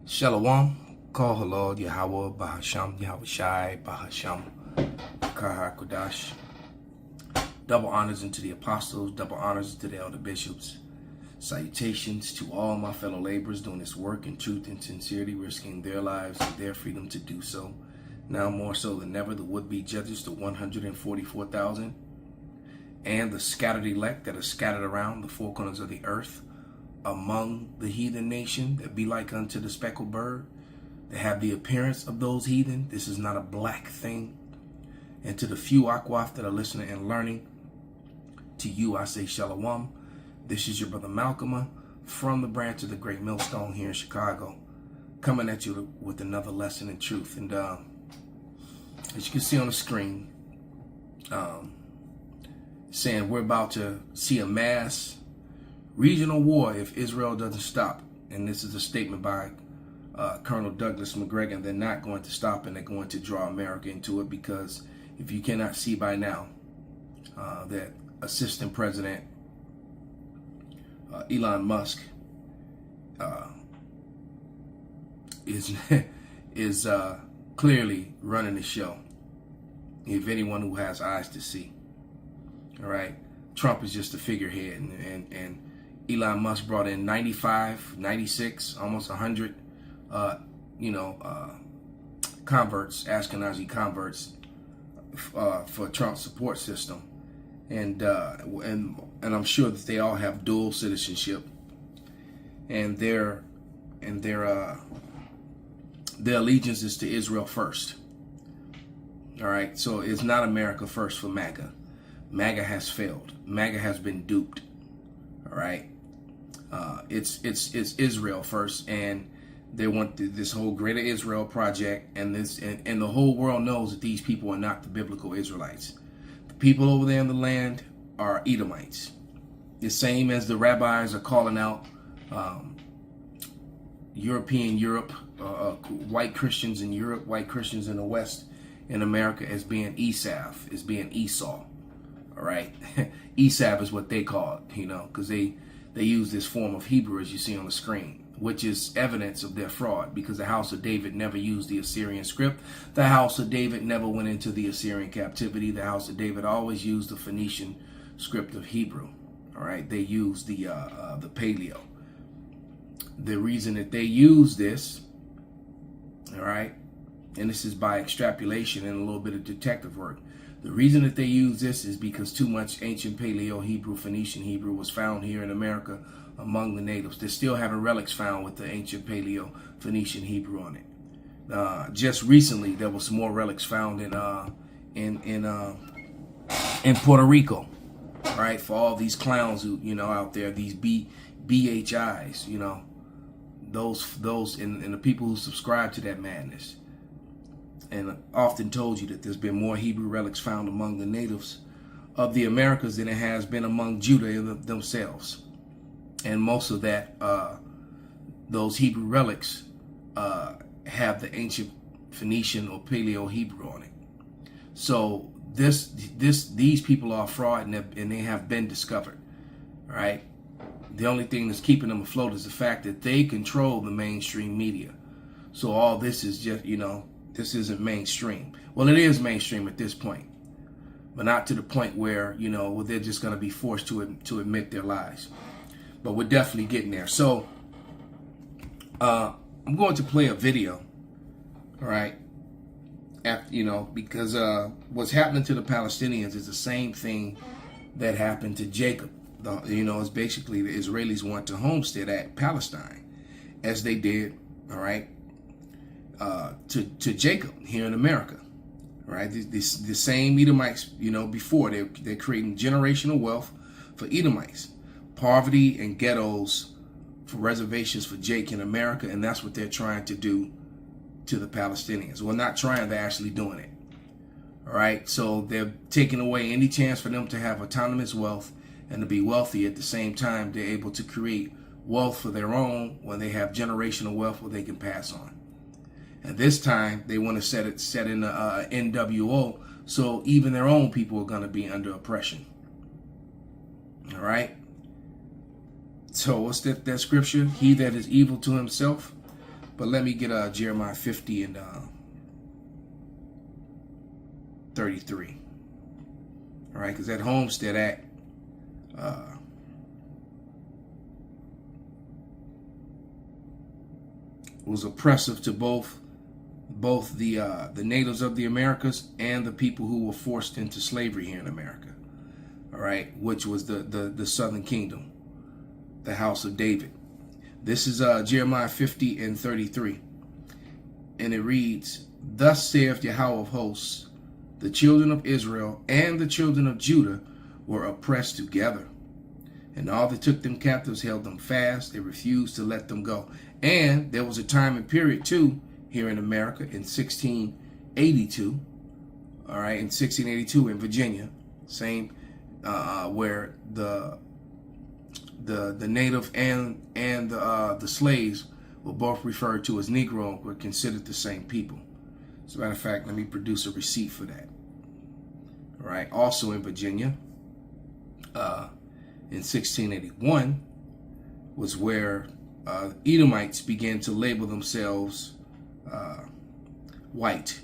Shalom, call halal Yahweh, Bahasham, Yahweh Shai, Bahasham, Kaha Kodash. Double honors unto the apostles, double honors to the elder bishops. Salutations to all my fellow laborers doing this work in truth and sincerity, risking their lives and their freedom to do so. Now more so than ever, the would-be judges, the 144,000, and the scattered elect that are scattered around the four corners of the earth, among the heathen nation that be like unto the speckled bird, that have the appearance of those heathen. This is not a black thing. And to the few Akwaf that are listening and learning, to you I say Shalom. This is your brother Malcolm from the branch of the Great Millstone here in Chicago, coming at you with another lesson in truth. And as you can see on the screen, saying we're about to see a mass regional war if Israel doesn't stop. And this is a statement by Colonel Douglas McGregor. They're not going to stop, and they're going to draw America into it, because if you cannot see by now that Assistant President Elon Musk is clearly running the show. If anyone who has eyes to see, all right, Trump is just a figurehead, and Elon Musk brought in 95, 96, almost 100, converts, Ashkenazi converts, for Trump's support system, and I'm sure that they all have dual citizenship, and their allegiance is to Israel first. All right, so it's not America first for MAGA. MAGA has failed. MAGA has been duped. All right. It's Israel first, and they want this whole Greater Israel project, and the whole world knows that these people are not the biblical Israelites. The people over there in the land are Edomites, the same as the rabbis are calling out Europe, white Christians in Europe, white Christians in the West, in America, as being Esau, as being Esau. All right, Esau is what they call it, because they use this form of Hebrew, as you see on the screen, which is evidence of their fraud, because the house of David never used the Assyrian script. The house of David never went into the Assyrian captivity. The house of David always used the Phoenician script of Hebrew. All right, they used the Paleo. The reason that they use this, all right, and this is by extrapolation and a little bit of detective work. The reason that they use this is because too much ancient Paleo Hebrew, Phoenician Hebrew was found here in America among the natives. They're still having relics found with the ancient Paleo Phoenician Hebrew on it. Just recently, there was some more relics found in Puerto Rico, right? For all these clowns who out there, these BHIs, those and the people who subscribe to that madness. And often told you that there's been more Hebrew relics found among the natives of the Americas than it has been among Judah themselves. And most of that, those Hebrew relics have the ancient Phoenician or Paleo Hebrew on it. So these people are fraud, and they have been discovered. All right. The only thing that's keeping them afloat is the fact that they control the mainstream media. So all this is just, this isn't mainstream. Well, it is mainstream at this point, but not to the point where, they're just going to be forced to admit their lies. But we're definitely getting there. So I'm going to play a video, all right, because what's happening to the Palestinians is the same thing that happened to Jacob. It's basically the Israelis want to homestead at Palestine, as they did, all right, to Jacob here in America, right? The same Edomites, before they're creating generational wealth for Edomites, poverty and ghettos for reservations for Jake in America, and that's what they're trying to do to the Palestinians. Well, not trying, they're actually doing it. All right, so they're taking away any chance for them to have autonomous wealth and to be wealthy. At the same time, they're able to create wealth for their own when they have generational wealth where they can pass on. And this time, they want to set in the NWO, so even their own people are going to be under oppression. All right? So what's that scripture? He that is evil to himself But let me get Jeremiah 50 and 33. All right, because that Homestead Act was oppressive to both the natives of the Americas and the people who were forced into slavery here in America. All right, which was the Southern Kingdom, the house of David. This is Jeremiah 50 and 33. And it reads, "Thus saith Yahweh of hosts, the children of Israel and the children of Judah were oppressed together. And all that took them captives held them fast. They refused to let them go." And there was a time and period too here in America in 1682. All right, in 1682 in Virginia, same where the native and the slaves were both referred to as Negro, were considered the same people. As a matter of fact, let me produce a receipt for that. All right, also in Virginia, in 1681 was where Edomites began to label themselves white,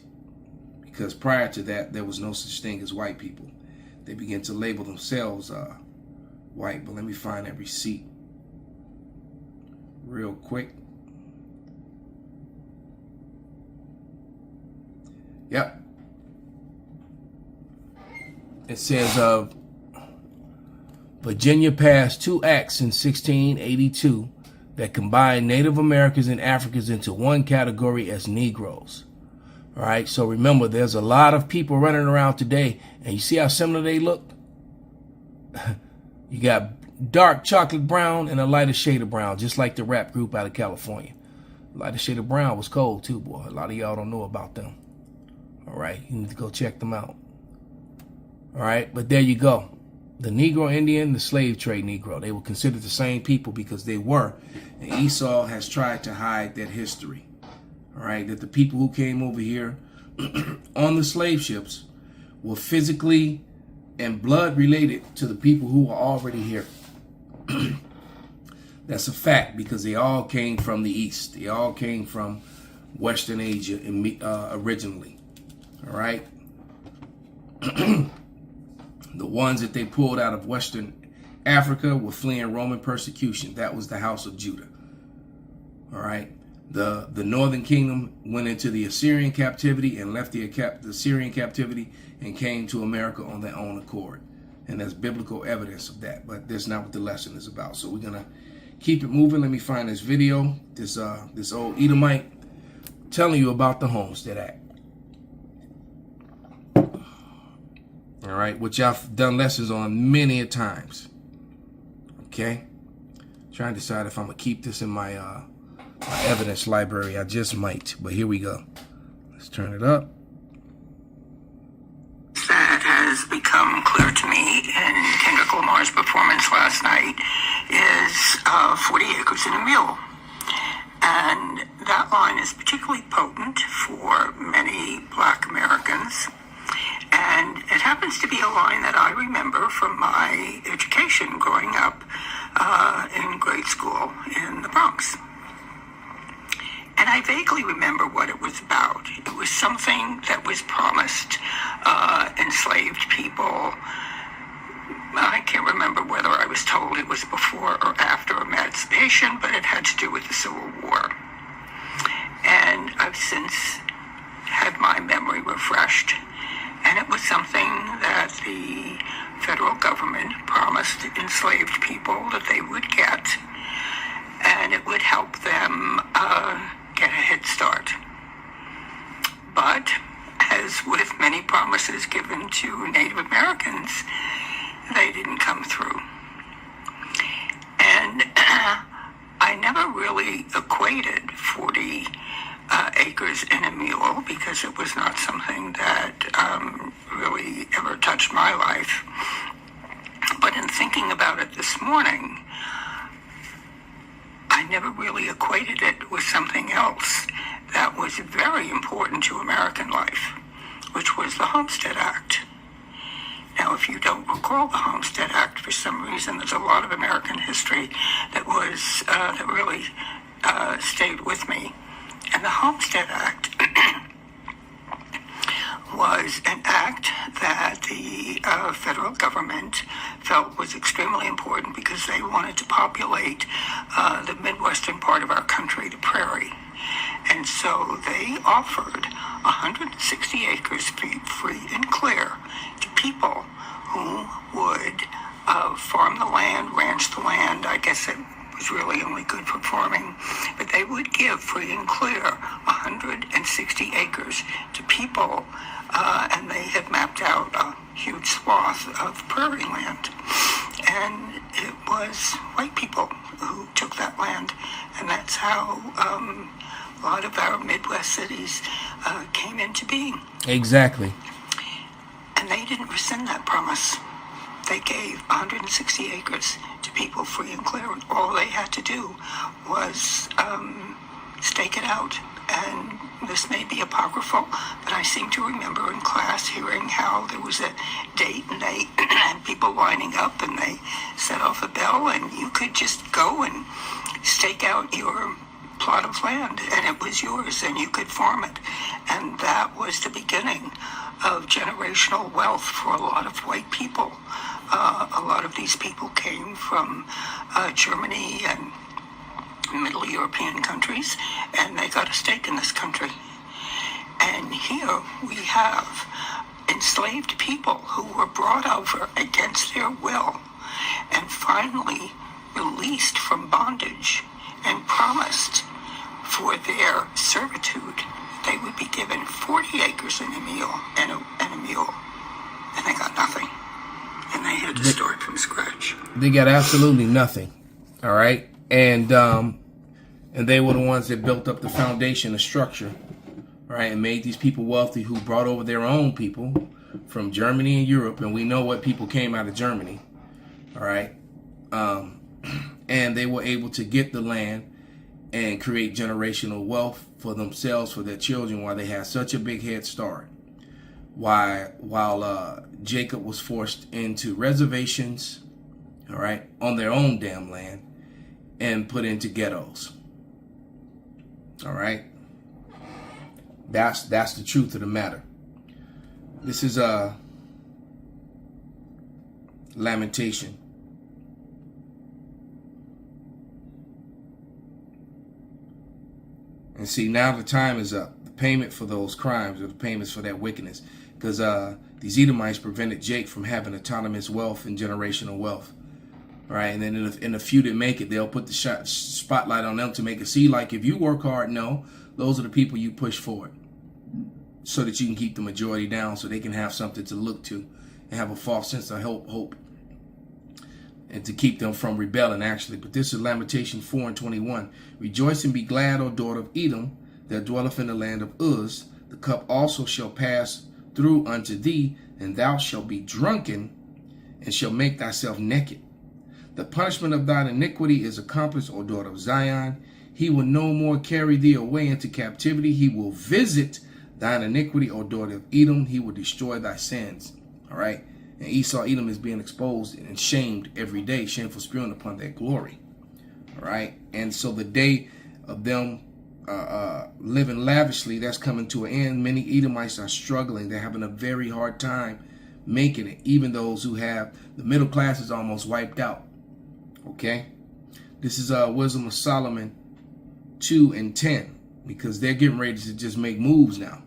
because prior to that there was no such thing as white people. They began to label themselves white. But let me find that receipt real quick. Yep. It says Virginia passed 2 acts in 1682 that combined Native Americans and Africans into one category as Negroes. All right, so remember, there's a lot of people running around today, and you see how similar they look? You got dark chocolate brown and a lighter shade of brown, just like the rap group out of California. Lighter shade of brown was cold too, boy. A lot of y'all don't know about them. All right, you need to go check them out. All right, but there you go. The Negro Indian, the slave trade Negro, they were considered the same people because they were. And Esau has tried to hide that history. All right, that the people who came over here on the slave ships were physically and blood related to the people who were already here. That's a fact, because they all came from the East. They all came from Western Asia originally. All right. The ones that they pulled out of Western Africa were fleeing Roman persecution. That was the house of Judah. All right. The northern kingdom went into the Assyrian captivity and left the Assyrian captivity and came to America on their own accord. And there's biblical evidence of that, but that's not what the lesson is about. So we're gonna keep it moving. Let me find this video. This old Edomite telling you about the Homestead Act. All right, which I've done lessons on many a times. Okay, trying to decide if I'm gonna keep this in my my evidence library. I just might, but here we go. Let's turn it up. That has become clear to me in Kendrick Lamar's performance last night is 40 acres and a mule. And that line is particularly potent for many Black Americans. And it happens to be a line that I remember from my education growing up in grade school in the Bronx. And I vaguely remember what it was about. It was something that was promised enslaved people. I can't remember whether I was told it was before or after emancipation, but it had to do with the Civil War. And I've since had my memory refreshed. And it was something that the federal government promised enslaved people that they would get, and it would help them get a head start. But as with many promises given to Native Americans, they didn't come through. And I never really equated 40 acres and a mule, because it was not something that really ever touched my life. But in thinking about it this morning, I never really equated it with something else that was very important to American life, which was the Homestead Act. Now, if you don't recall the Homestead Act for some reason, there's a lot of American history that was that really stayed with me. And the Homestead Act was an act that the federal government felt was extremely important because they wanted to populate the Midwestern part of our country, the prairie. And so they offered 160 acres free and clear to people who would farm the land, ranch the land. I guess it was really only good for farming, but they would give free and clear 160 acres to people, and they had mapped out a huge swath of prairie land. And it was white people who took that land, and that's how a lot of our Midwest cities came into being. Exactly. And they didn't rescind that promise. They gave 160 acres to people free and clear. All they had to do was stake it out. And this may be apocryphal, but I seem to remember in class hearing how there was a date and they had people lining up and they set off a bell and you could just go and stake out your plot of land and it was yours and you could farm it. And that was the beginning of generational wealth for a lot of white people. A lot of these people came from Germany and Middle European countries, and they got a stake in this country. And here we have enslaved people who were brought over against their will and finally released from bondage and promised for their servitude they would be given 40 acres and a mule, and a mule. And they got nothing. And they had to start from scratch. They got absolutely nothing. All right. And they were the ones that built up the foundation, the structure, right, and made these people wealthy who brought over their own people from Germany and Europe. And we know what people came out of Germany. All right. And they were able to get the land and create generational wealth for themselves, for their children, while they had such a big head start. While Jacob was forced into reservations, all right, on their own damn land and put into ghettos. All right. That's the truth of the matter. This is a lamentation. And see, now the time is up. The payment for those crimes, or the payments for that wickedness. Because these Edomites prevented Jake from having autonomous wealth and generational wealth. All right, and then in the few that make it, they'll put the spotlight on them to make it seem like if you work hard, no, those are the people you push forward. So that you can keep the majority down, so they can have something to look to and have a false sense of hope. And to keep them from rebelling, actually. But this is Lamentation 4:21. Rejoice and be glad, O daughter of Edom, that dwelleth in the land of Uz. The cup also shall pass through unto thee, and thou shalt be drunken, and shall make thyself naked. The punishment of thine iniquity is accomplished, O daughter of Zion. He will no more carry thee away into captivity. He will visit thine iniquity, O daughter of Edom. He will destroy thy sins. All right. And Esau, Edom is being exposed and shamed every day, shameful spewing upon their glory. All right. And so the day of them living lavishly, that's coming to an end. Many Edomites are struggling. They're having a very hard time making it. Even those who have the middle class is almost wiped out. Okay. This is Wisdom of Solomon 2:10, because they're getting ready to just make moves now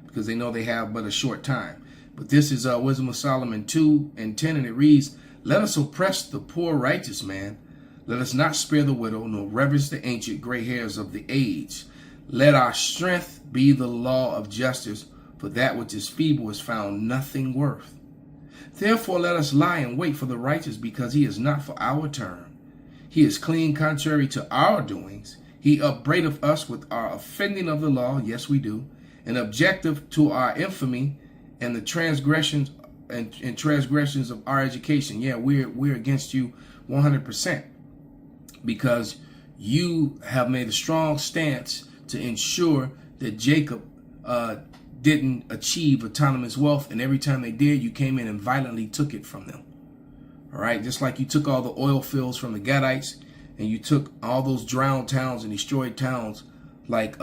because they know they have but a short time. But this is Wisdom of Solomon 2:10, and it reads, "Let us oppress the poor righteous man. Let us not spare the widow, nor reverence the ancient gray hairs of the age. Let our strength be the law of justice, for that which is feeble is found nothing worth. Therefore let us lie in wait for the righteous, because he is not for our turn. He is clean contrary to our doings. He upbraideth us with our offending of the law," yes we do, "and objective to our infamy, and the transgressions and transgressions of our education." Yeah, we're against you 100%, because you have made a strong stance to ensure that Jacob didn't achieve autonomous wealth, and every time they did, you came in and violently took it from them. All right, just like you took all the oil fields from the Gadites, and you took all those drowned towns and destroyed towns like